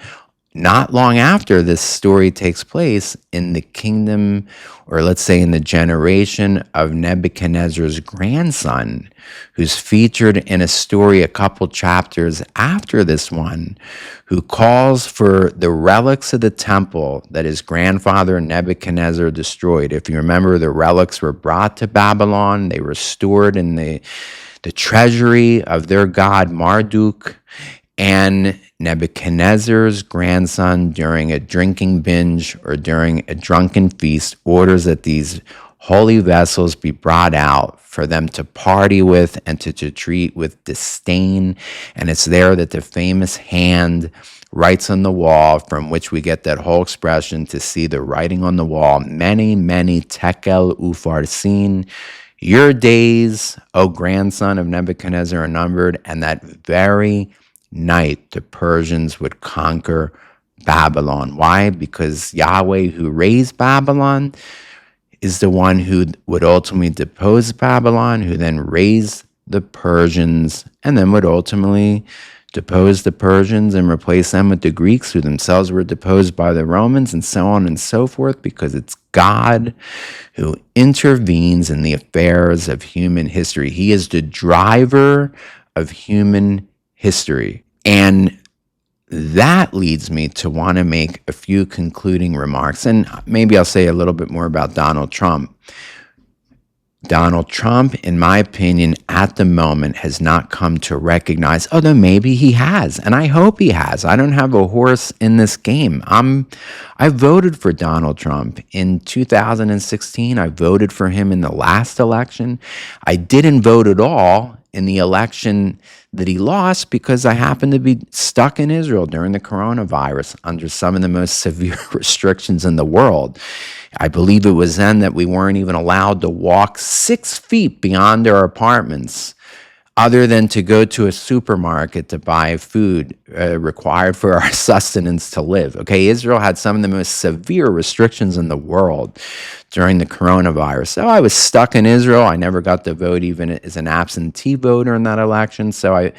not long after this story takes place, in the kingdom, or let's say in the generation of Nebuchadnezzar's grandson, who's featured in a story a couple chapters after this one, who calls for the relics of the temple that his grandfather Nebuchadnezzar destroyed. If you remember, the relics were brought to Babylon. They were stored in the treasury of their god Marduk. And Nebuchadnezzar's grandson, during a drinking binge or during a drunken feast, orders that these holy vessels be brought out for them to party with and to treat with disdain. And it's there that the famous hand writes on the wall, from which we get that whole expression, to see the writing on the wall, many, many tekel upharsin. Your days, O grandson of Nebuchadnezzar, are numbered. And that very night, the Persians would conquer Babylon. Why? Because Yahweh, who raised Babylon, is the one who would ultimately depose Babylon, who then raised the Persians, and then would ultimately depose the Persians and replace them with the Greeks, who themselves were deposed by the Romans, and so on and so forth, because it's God who intervenes in the affairs of human history. He is the driver of human history. And that leads me to want to make a few concluding remarks, and maybe I'll say a little bit more about Donald Trump. Donald Trump, in my opinion, at the moment has not come to recognize, although maybe he has, and I hope he has. I don't have a horse in this game. I voted for Donald Trump in 2016. I voted for him in the last election. I didn't vote at all in the election that he lost because I happened to be stuck in Israel during the coronavirus under some of the most severe restrictions in the world. I believe it was then that we weren't even allowed to walk 6 feet beyond our apartments, other than to go to a supermarket to buy food required for our sustenance to live. Okay, Israel had some of the most severe restrictions in the world during the coronavirus. So I was stuck in Israel. I never got to vote even as an absentee voter in that election. So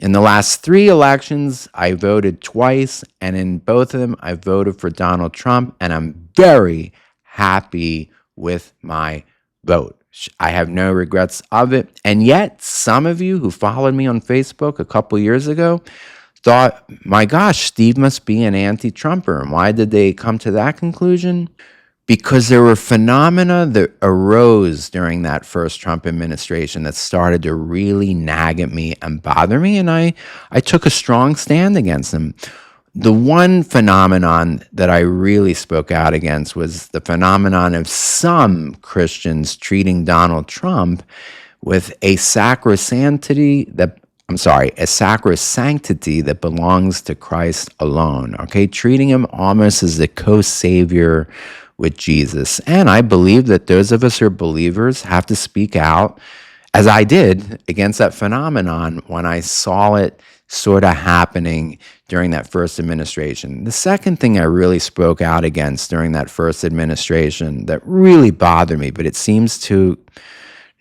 in the last 3 elections, I voted twice, and in both of them, I voted for Donald Trump, and I'm very happy with my vote. I have no regrets of it. And yet, some of you who followed me on Facebook a couple years ago thought, my gosh, Steve must be an anti-Trumper. And why did they come to that conclusion? Because there were phenomena that arose during that first Trump administration that started to really nag at me and bother me. And I took a strong stand against them. The one phenomenon that I really spoke out against was the phenomenon of some Christians treating Donald Trump with a sacrosanctity that belongs to Christ alone. Okay, treating him almost as the co-savior with Jesus. And I believe that those of us who are believers have to speak out, as I did, against that phenomenon when I saw it sort of happening during that first administration. The second thing I really spoke out against during that first administration that really bothered me, but it seems to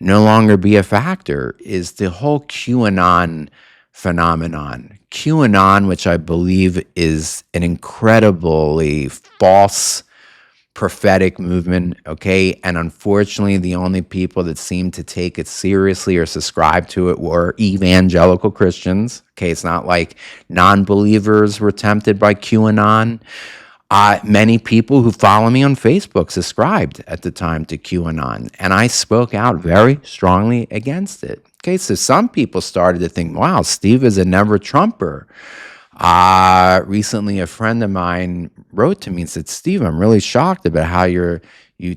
no longer be a factor, is the whole QAnon phenomenon. QAnon, which I believe is an incredibly false prophetic movement, okay? And unfortunately, the only people that seemed to take it seriously or subscribe to it were evangelical Christians, okay? It's not like non-believers were tempted by QAnon. Many people who follow me on Facebook subscribed at the time to QAnon, and I spoke out very strongly against it. Okay, so some people started to think, wow, Steve is a never-Trumper. Recently, a friend of mine wrote to me and said, Steve, I'm really shocked about how you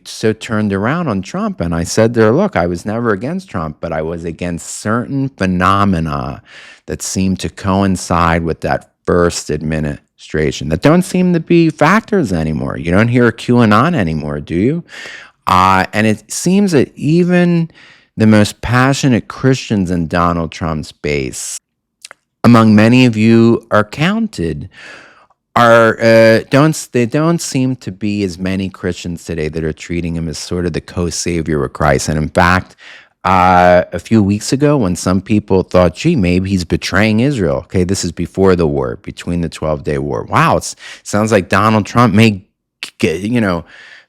so turned around on Trump. And I said there, look, I was never against Trump, but I was against certain phenomena that seemed to coincide with that first administration that don't seem to be factors anymore. You don't hear QAnon anymore, do you? And it seems that even the most passionate Christians in Donald Trump's base, among many of you are counted, don't seem to be as many Christians today that are treating him as sort of the co-savior of Christ. And in fact, a few weeks ago, when some people thought, gee, maybe he's betraying Israel. Okay, this is before the war, between the 12-day war. Wow, it sounds like Donald Trump may,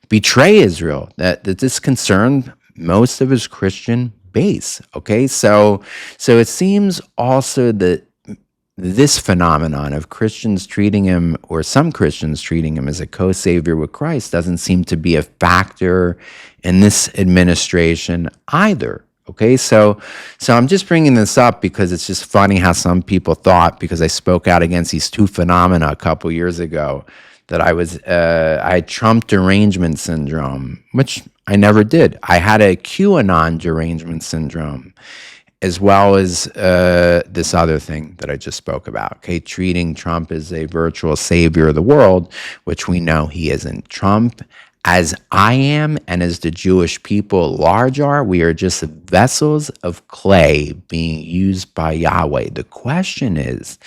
betray Israel. That this concerned most of his Christian base. Okay, so it seems also that this phenomenon of Christians treating him, or some Christians treating him as a co-savior with Christ, doesn't seem to be a factor in this administration either. Okay, so I'm just bringing this up because it's just funny how some people thought, because I spoke out against these two phenomena a couple years ago, that I had Trump derangement syndrome, which I never did. I had a QAnon derangement syndrome, as well as this other thing that I just spoke about. Okay, treating Trump as a virtual savior of the world, which we know he isn't. Trump, as I am, and as the Jewish people at large are, we are just vessels of clay being used by Yahweh. The question is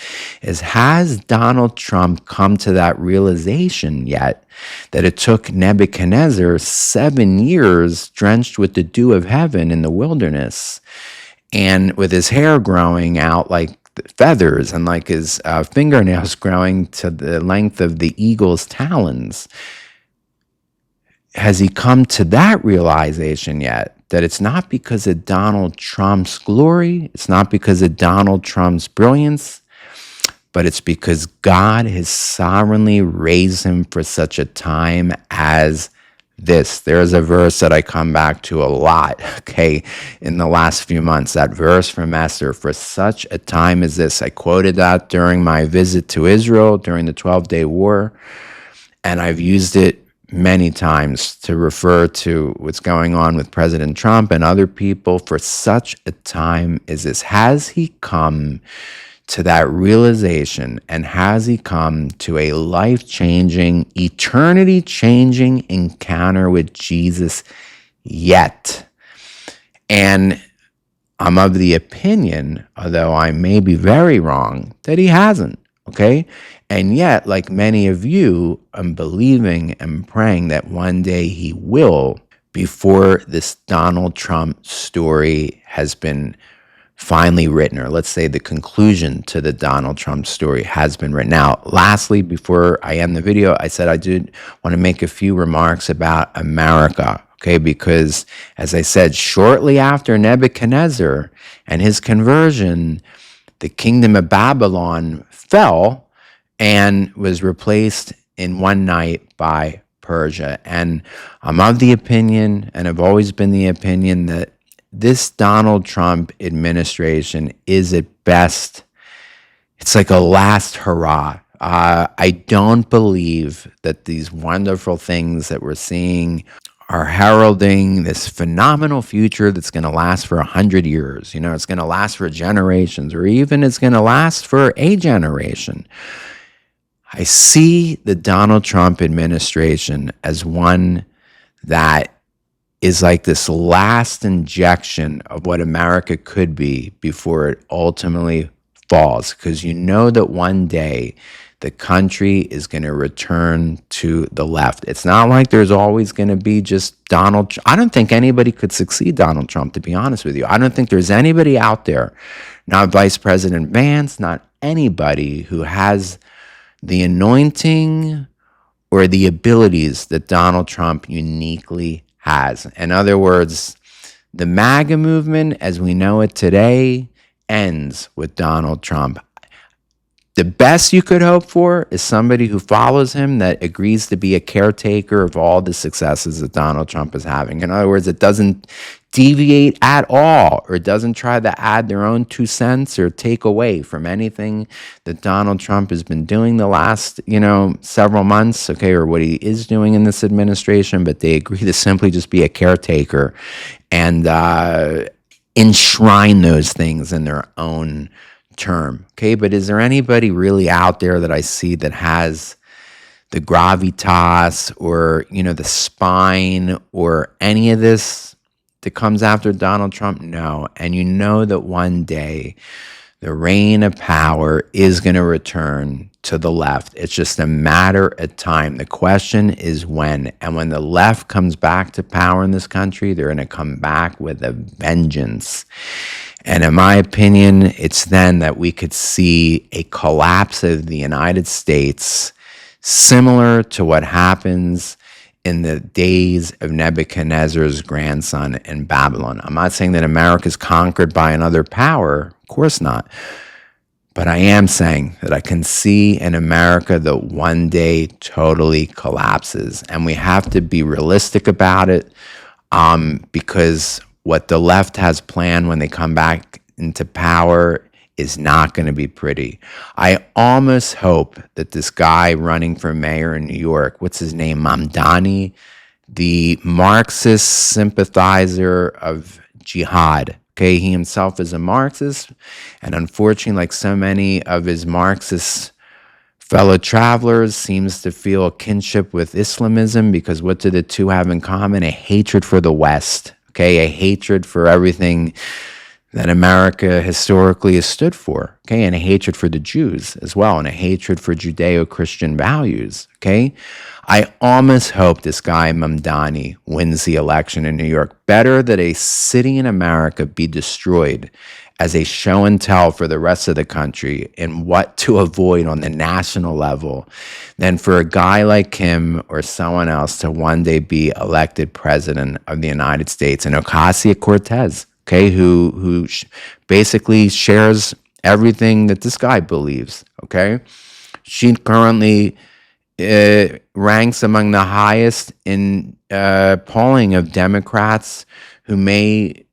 has Donald Trump come to that realization yet, that it took Nebuchadnezzar 7 years drenched with the dew of heaven in the wilderness, and with his hair growing out like feathers, and like his fingernails growing to the length of the eagle's talons? Has he come to that realization yet, that it's not because of Donald Trump's glory, it's not because of Donald Trump's brilliance, but it's because God has sovereignly raised him for such a time as this? There's a verse that I come back to a lot, okay, in the last few months, that verse from Esther, for such a time as this. I quoted that during my visit to Israel during the 12-day war, and I've used it many times to refer to what's going on with President Trump and other people. For such a time as this, has he come to that realization, and has he come to a life-changing, eternity-changing encounter with Jesus yet? And I'm of the opinion, although I may be very wrong, that he hasn't, okay? And yet, like many of you, I'm believing and praying that one day he will, before this Donald Trump story has been finally written, or let's say the conclusion to the Donald Trump story has been written. Now, lastly, before I end the video, I said I did want to make a few remarks about America, okay? Because, as I said, shortly after Nebuchadnezzar and his conversion, the kingdom of Babylon fell and was replaced in one night by Persia. And I'm of the opinion, and have always been the opinion, that this Donald Trump administration is at best, it's like a last hurrah. I don't believe that these wonderful things that we're seeing are heralding this phenomenal future that's going to last for 100 years. You know, it's going to last for generations, or even it's going to last for a generation. I see the Donald Trump administration as one that is like this last injection of what America could be before it ultimately falls. Because you know that one day the country is going to return to the left. It's not like there's always going to be just Donald Trump. I don't think anybody could succeed Donald Trump, to be honest with you. I don't think there's anybody out there, not Vice President Vance, not anybody who has the anointing or the abilities that Donald Trump uniquely has. In other words, the MAGA movement as we know it today ends with Donald Trump. The best you could hope for is somebody who follows him that agrees to be a caretaker of all the successes that Donald Trump is having. In other words, it doesn't deviate at all, or it doesn't try to add their own 2 cents or take away from anything that Donald Trump has been doing the last, several months, okay, or what he is doing in this administration, but they agree to simply just be a caretaker and enshrine those things in their own term, okay? But is there anybody really out there that I see that has the gravitas or, the spine or any of this that comes after Donald Trump? No. And you know that one day the reign of power is going to return to the left. It's just a matter of time. The question is when. And when the left comes back to power in this country, they're going to come back with a vengeance. And in my opinion, it's then that we could see a collapse of the United States, similar to what happens in the days of Nebuchadnezzar's grandson in Babylon. I'm not saying that America is conquered by another power. Of course not. But I am saying that I can see in America that one day totally collapses. And we have to be realistic about it, because what the left has planned when they come back into power is not going to be pretty. I almost hope that this guy running for mayor in New York, what's his name, Mamdani, the Marxist sympathizer of jihad. Okay, he himself is a Marxist, and unfortunately, like so many of his Marxist fellow travelers, seems to feel a kinship with Islamism, because what do the two have in common? A hatred for the West. Okay, a hatred for everything that America historically has stood for, okay, and a hatred for the Jews as well, and a hatred for Judeo-Christian values, okay? I almost hope this guy Mamdani wins the election in New York. Better that a city in America be destroyed as a show and tell for the rest of the country and what to avoid on the national level than for a guy like him or someone else to one day be elected president of the United States. And Ocasio-Cortez, okay, who basically shares everything that this guy believes, okay? She currently ranks among the highest in polling of Democrats who may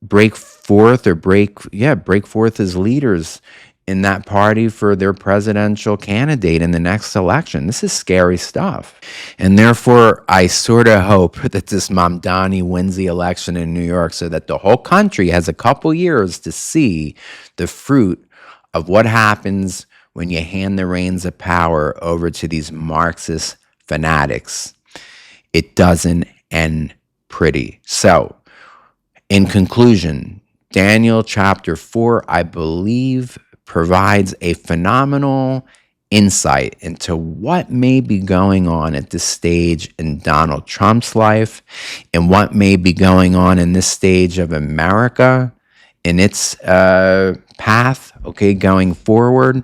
break forth as leaders in that party for their presidential candidate in the next election. This is scary stuff. And therefore, I sort of hope that this Mamdani wins the election in New York so that the whole country has a couple years to see the fruit of what happens when you hand the reins of power over to these Marxist fanatics. It doesn't end pretty. So, in conclusion, Daniel chapter 4, I believe, provides a phenomenal insight into what may be going on at this stage in Donald Trump's life and what may be going on in this stage of America in its path, okay, going forward.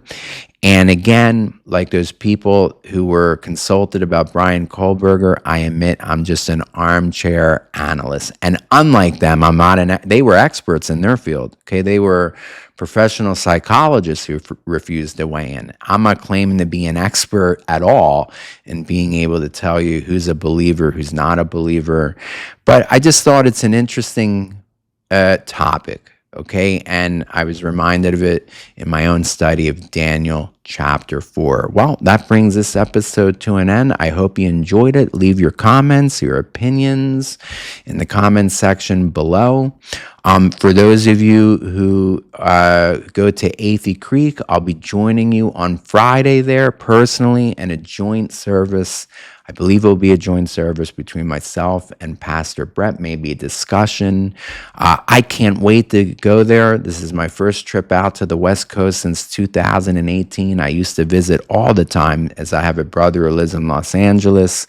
And again, like those people who were consulted about Brian Kohlberger, I admit I'm just an armchair analyst. And unlike them, I'm not they were experts in their field. Okay, they were professional psychologists who refused to weigh in. I'm not claiming to be an expert at all in being able to tell you who's a believer, who's not a believer. But I just thought it's an interesting topic. Okay, and I was reminded of it in my own study of Daniel chapter 4. Well, that brings this episode to an end. I hope you enjoyed it. Leave your comments, your opinions in the comments section below. For those of you who go to Athey Creek, I'll be joining you on Friday there personally in a joint service. I believe it will be a joint service between myself and Pastor Brett, maybe a discussion. I can't wait to go there. This is my first trip out to the West Coast since 2018. I used to visit all the time as I have a brother who lives in Los Angeles,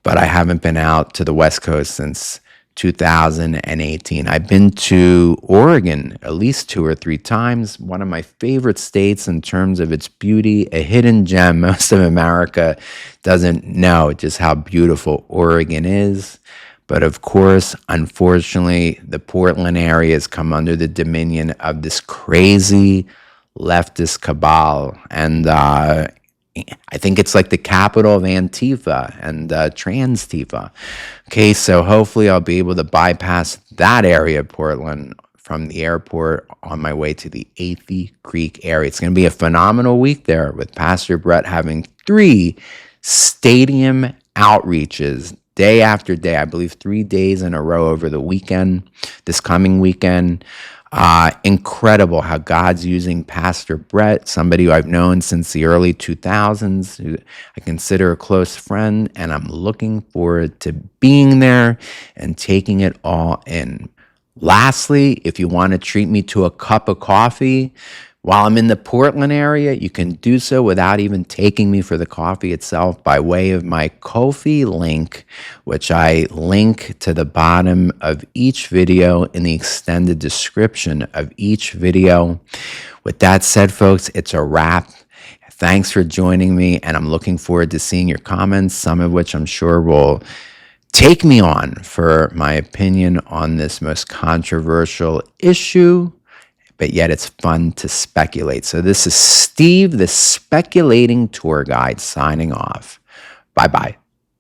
but I haven't been out to the West Coast since 2018. I've been to Oregon at least 2 or 3 times, one of my favorite states in terms of its beauty, a hidden gem. Most of America doesn't know just how beautiful Oregon is. But of course, unfortunately, the Portland area has come under the dominion of this crazy leftist cabal. And I think it's like the capital of Antifa and Trans-Tifa. Okay, so hopefully I'll be able to bypass that area of Portland from the airport on my way to the Athey Creek area. It's going to be a phenomenal week there with Pastor Brett having 3 stadium outreaches day after day. I believe 3 days in a row over the weekend, this coming weekend. Incredible how God's using Pastor Brett, somebody who I've known since the early 2000s, who I consider a close friend, and I'm looking forward to being there and taking it all in. Lastly, if you want to treat me to a cup of coffee while I'm in the Portland area, you can do so without even taking me for the coffee itself by way of my Ko-fi link, which I link to the bottom of each video in the extended description of each video. With that said, folks, it's a wrap. Thanks for joining me, and I'm looking forward to seeing your comments, some of which I'm sure will take me on for my opinion on this most controversial issue. But yet it's fun to speculate. So this is Steve, the speculating tour guide, signing off. Bye-bye.